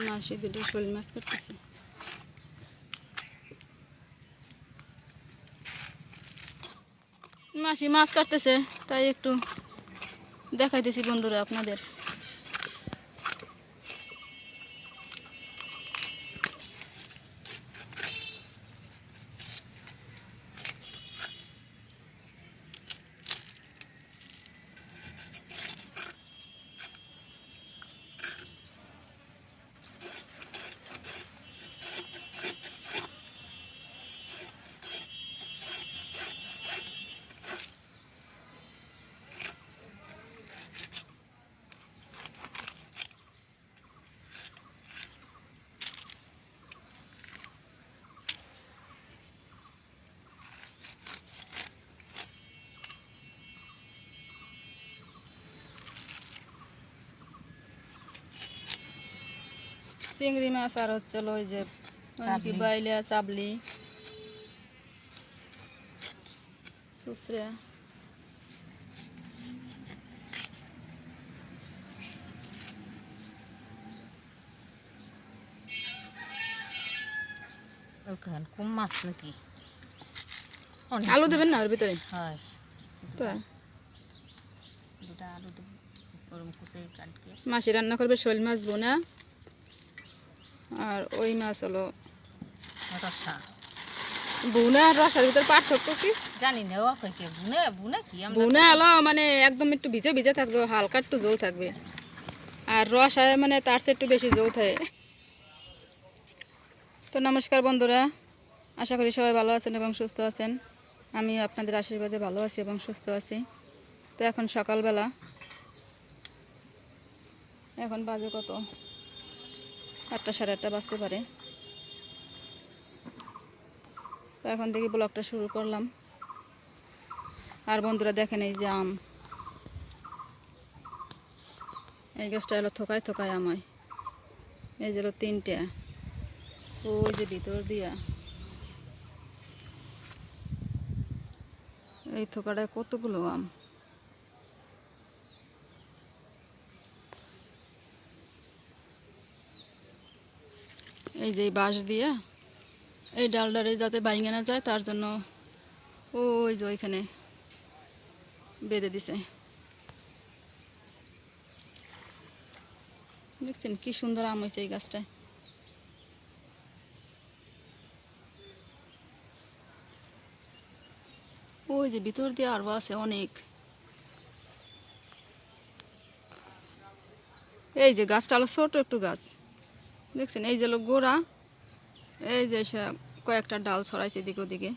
মাসি দুটো শোল মাছ করতেছে। মাসি মাছ কাটতেছে, তাই একটু দেখাইতেছি বন্ধুরা আপনাদের। চিংড়ি মাছ আর হচ্ছে ওই যে কি বাইলা, চাবলি, সুসরা। কম মাছ নাকি? আলু দেবেন না ওর ভিতরে? হয়, তাই দুটা আলু কুচে কাটকে মাসি রান্না করবে শোল মাছ বোনা, আর ওই মাছ হলো রসা। বোনা আর রসার ভিতরে পার্থক্য কি জানি না, ও কে বুনে বুনে কি আমরা বোনা হলো মানে একদম একটু ভিজে ভিজে থাকবে, হালকা একটু জল থাকবে, আর রসা মানে তার চেয়ে একটু বেশি জল থাকে। তো নমস্কার বন্ধুরা, আশা করি সবাই ভালো আছেন এবং সুস্থ আছেন। আমি আপনাদের আশীর্বাদে ভালো আছি এবং সুস্থ আছি। তো এখন সকালবেলা, এখন বাজে কত, 8টা সাড়ে 8টা বাজতে পারে। তো এখন থেকে ব্লগটা শুরু করলাম। আর বন্ধুরা দেখেন, এই যে আম, এই গাছটা হলো থোকায় থোকায় আম হয়। এই যে হলো 3টে, ওই যে ভিতর দিয়া এই থোকাটায় কতগুলো আম। এই যে বাঁশ দিয়া এই ডালডারে যাতে বাইঙে না যায় তার জন্য ওই যে ওইখানে বেঁধে দিছে। দেখছেন কি সুন্দর আম হয়েছে এই গাছটায়। ওই যে ভিতর দিয়ে আরও আছে অনেক। এই যে গাছটা হলো ছোট একটু গাছ, দেখছেন এই যে হলো গোড়া, এই যে কয়েকটা ডাল ছড়াইছে এদিকে ওদিকে।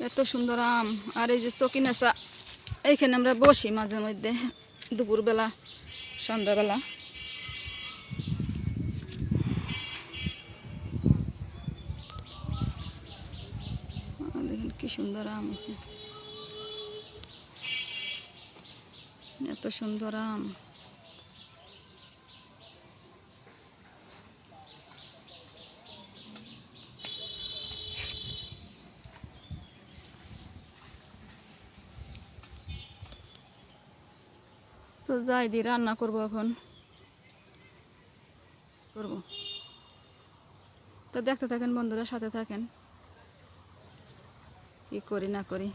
এত সুন্দর আম। আর এই যে চকিনাচা, এইখানে আমরা বসি মাঝে মধ্যে দুপুরবেলা সন্ধ্যাবেলা। দেখেন কি সুন্দর আম হয়েছে, এত সুন্দর আম। তো যাই দিয়ে রান্না করবো এখন, করবো। তো দেখতে থাকেন বন্ধুরা, সাথে থাকেন কি করি না করি।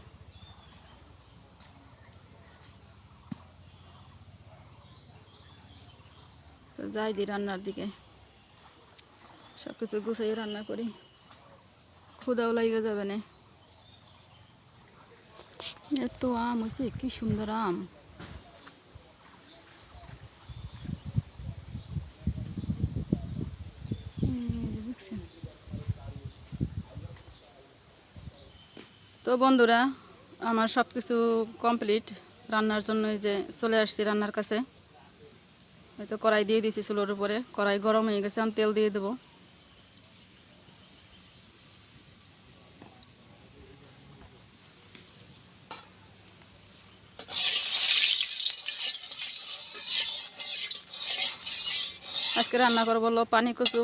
তো যাই দিই রান্নার দিকে, সব কিছু গুছাই রান্না করি, ক্ষুদাও লাগে যাবে না। এত আম হয়েছে, কি সুন্দর আম। দেখছেন? তো বন্ধুরা, আমার সব কিছু কমপ্লিট রান্নার জন্য। এই যে চলে আসছি রান্নার কাছে, হয়তো কড়াই দিয়ে দিয়েছি চুলোর উপরে, কড়াই গরম হয়ে গেছে, আমি তেল দিয়ে দেবো। আজকে রান্না করবো হলো পানি কচু,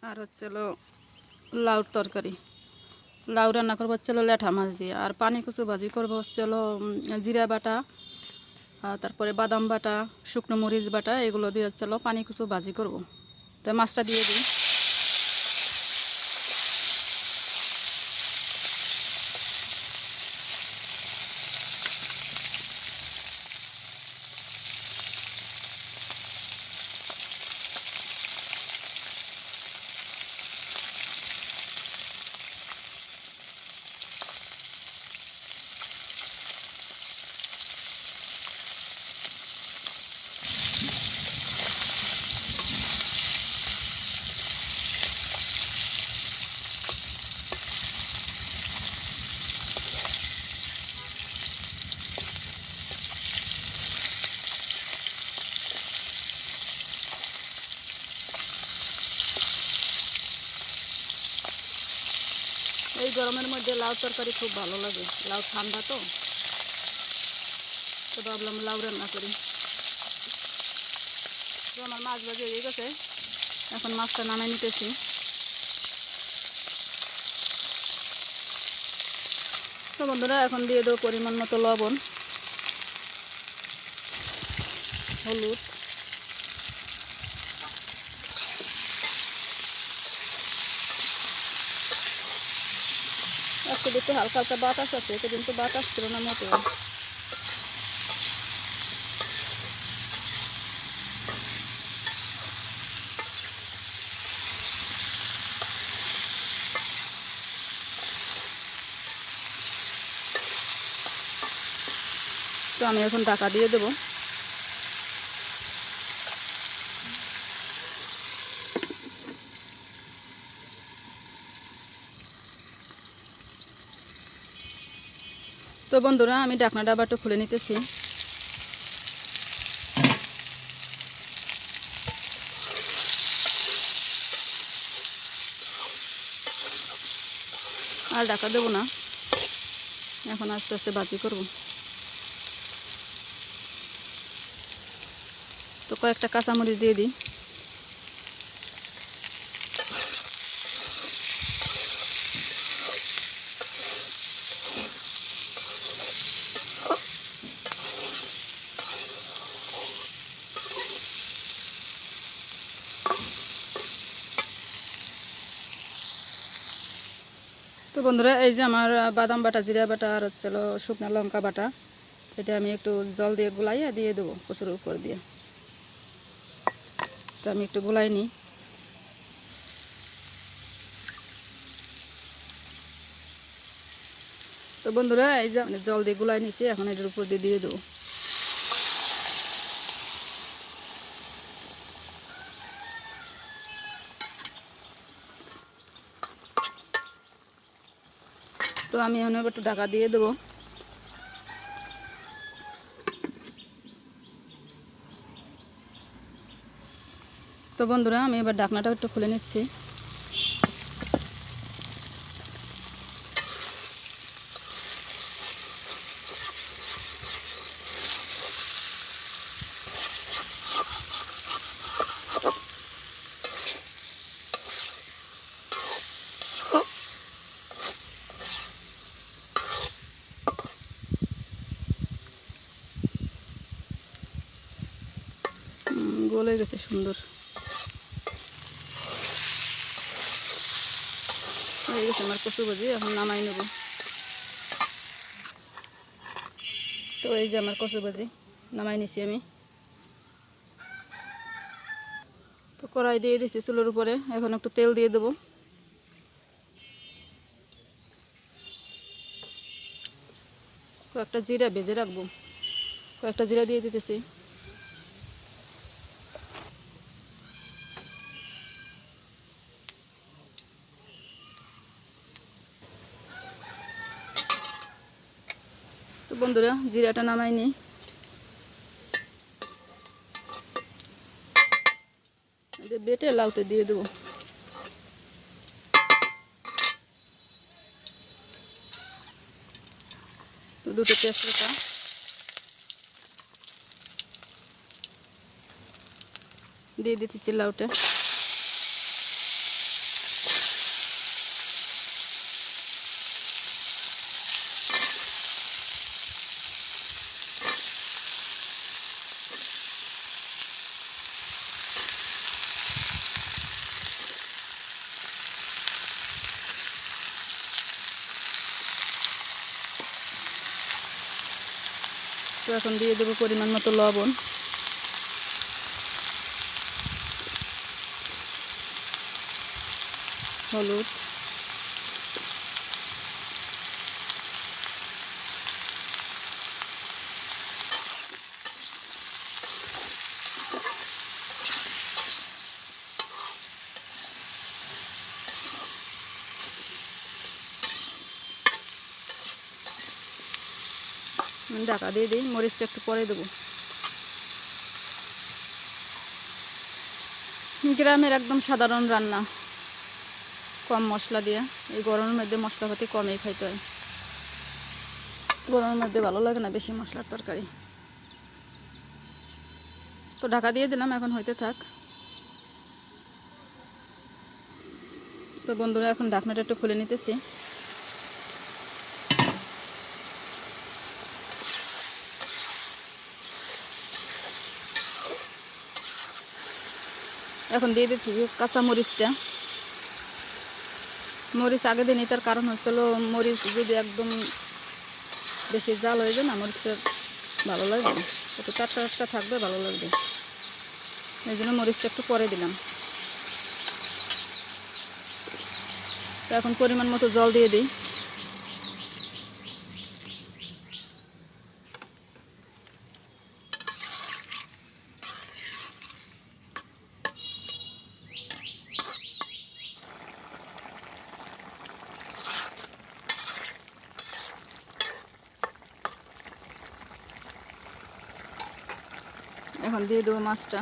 আর হচ্ছে হলো লাউর তরকারি। লাউ রান্না করবো হচ্ছে হলো ল্যাঠা মাছ দিয়ে, আর পানি কচু ভাজি করবো হচ্ছে হলো জিরা বাটা, তারপরে বাদাম বাটা, শুকনো মরিচ বাটা এগুলো দিয়ে চলো পানি কিছু ভাজি করব। তো মাছটা দিয়ে দিই। এই গরমের মধ্যে লাউ তরকারি খুব ভালো লাগে, লাউ ঠান্ডা তো ভাবলাম লাউ রান্না করি। তো আমার মাছ ভাজি হয়ে গেছে, এখন মাছটা নামাই নিতেছি। তো বন্ধুরা এখন দিয়ে দেবো পরিমাণ মতো লবণ, হলুদ, আজকে একটু হালকা হালকা বাতাস আছে, সেদিন তো বাতাস ছিল না মতো। তো আমি এখন ঢাকা দিয়ে দেবো। তো বন্ধুরা আমি ঢাকনাটা আবার একটু খুলে নিতেছি। আর ঢাকা দেবো না, এখন আস্তে আস্তে ভাজি করব। তো কয়েকটা কাঁচামরিচ দিয়ে দিই। তো বন্ধুরা এই যে আমার বাদাম বাটা, জিরা বাটা আর হচ্ছে শুকনো লঙ্কা বাটা, এটা আমি একটু জল দিয়ে গুলাইয়া দিয়ে দেবো কচুর উপর দিয়ে। তো আমি একটু গুলাই নিই। তো বন্ধুরা এই যে জল দিয়ে গুলাই নিছি, এখন এটার উপর দিয়ে দিয়ে দেবো। তো আমি এখন একটু ঢাকা দিয়ে দেবো। তো বন্ধুরা আমি এবার ঢাকনাটা একটু খুলে নিচ্ছি। গোল হয়ে গেছে সুন্দর হয়ে গেছে আমার কচু ভাজি, এখন নামাই নেব। তো এই যে আমার কচু ভাজি নামাই নিছি আমি। তো কড়াই দিয়ে দিচ্ছি চুলোর উপরে, এখন একটু তেল দিয়ে দেবো। কয়েকটা জিরা ভেজে রাখবো, কয়েকটা জিরা দিয়ে দিতেছি। তো বন্ধুরা জিরাটা নামাই নিই। বেটে লাউতে দিয়ে দেবো। তো দুটো তেজপাতা দিয়ে দিতেছি লাউটা। তো এখন দিয়ে দেবো পরিমাণ মতো লবণ, হলুদ, ঢাকা দিয়ে দিই। মরিচটা একটু পরে দেবো। গ্রামের একদম সাধারণ রান্না, কম মশলা দিয়ে। এই গরমের মধ্যে মশলাপাতি কমই খাইতে হয়, গরমের মধ্যে ভালো লাগে না বেশি মশলার তরকারি। তো ঢাকা দিয়ে দিলাম, এখন হইতে থাক। তো বন্ধুরা এখন ঢাকনাটা একটু খুলে নিতেছি। এখন দিয়ে দিচ্ছি কাঁচা মরিচটা। মরিচ আগে দিই, তার কারণ হচ্ছিল মরিচ যদি একদম বেশি জাল হয়ে যায় না, মরিচটা ভালো লাগবে না, একটু টাটকা টাটকা থাকবে, ভালো লাগবে। এই জন্য মরিচটা একটু পরে দিলাম। তো এখন পরিমাণ মতো জল দিয়ে দিই। এখন দিয়ে দেবো মাছটা।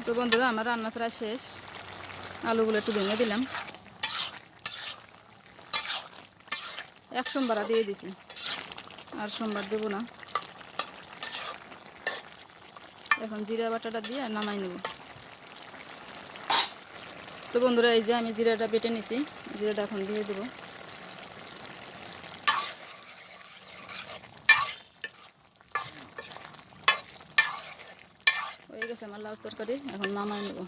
তো বন্ধুরা আমার রান্না প্রায় শেষ। আলুগুলো একটু ভেঙে দিলাম, এক সোমবার দিয়ে দিছি, আর সোমবার দেবো না। এখন জিরা বাটাটা দিয়ে নামাই নেব। তো বন্ধুরা এই যে আমি জিরাটা বেটে নিছি, জিরাটা এখন দিয়ে দেবো। হয়ে গেছে আমার লাউ তরকারি, এখন নামাই নেব।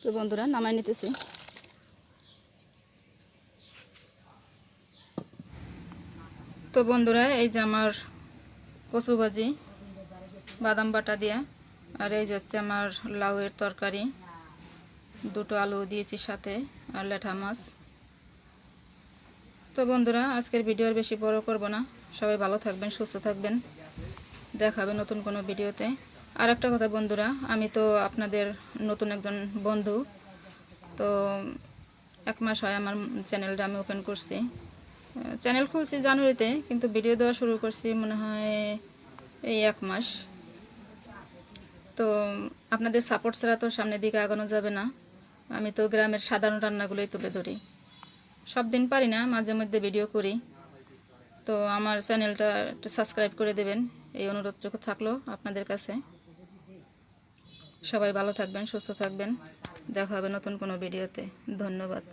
তো বন্ধুরা নামাই নিতেছি। তো বন্ধুরা এই যে আমার কচু ভাজি বাদাম বাটা দিয়া, আর এই যে হচ্ছে আমার লাউয়ের তরকারি, দুটো আলু দিয়েছি সাথে, আর লেঠা মাছ। তো বন্ধুরা আজকের ভিডিও আর বেশি বড় করব না। সবাই ভালো থাকবেন, সুস্থ থাকবেন, দেখা হবে নতুন কোনো ভিডিওতে। আর একটা কথা বন্ধুরা, আমি তো আপনাদের নতুন একজন বন্ধু। তো 1 মাস হয় আমার চ্যানেলটা আমি ওপেন করছি। চ্যানেল খুলছি জানুয়ারিতে, কিন্তু ভিডিও দেওয়া শুরু করছি মনে হয় এই 1 মাস। তো আপনাদের সাপোর্ট ছাড়া তো সামনের দিকে আগানো যাবে না। আমি তো গ্রামের সাধারণ রান্নাগুলোই তুলে ধরি, সব দিন পারি না, মাঝে মধ্যে ভিডিও করি। তো আমার চ্যানেলটা একটু সাবস্ক্রাইব করে দেবেন, এই অনুরোধটুকু থাকলো আপনাদের কাছে। সবাই ভালো থাকবেন, সুস্থ থাকবেন, দেখা হবে নতুন কোনো ভিডিওতে। ধন্যবাদ।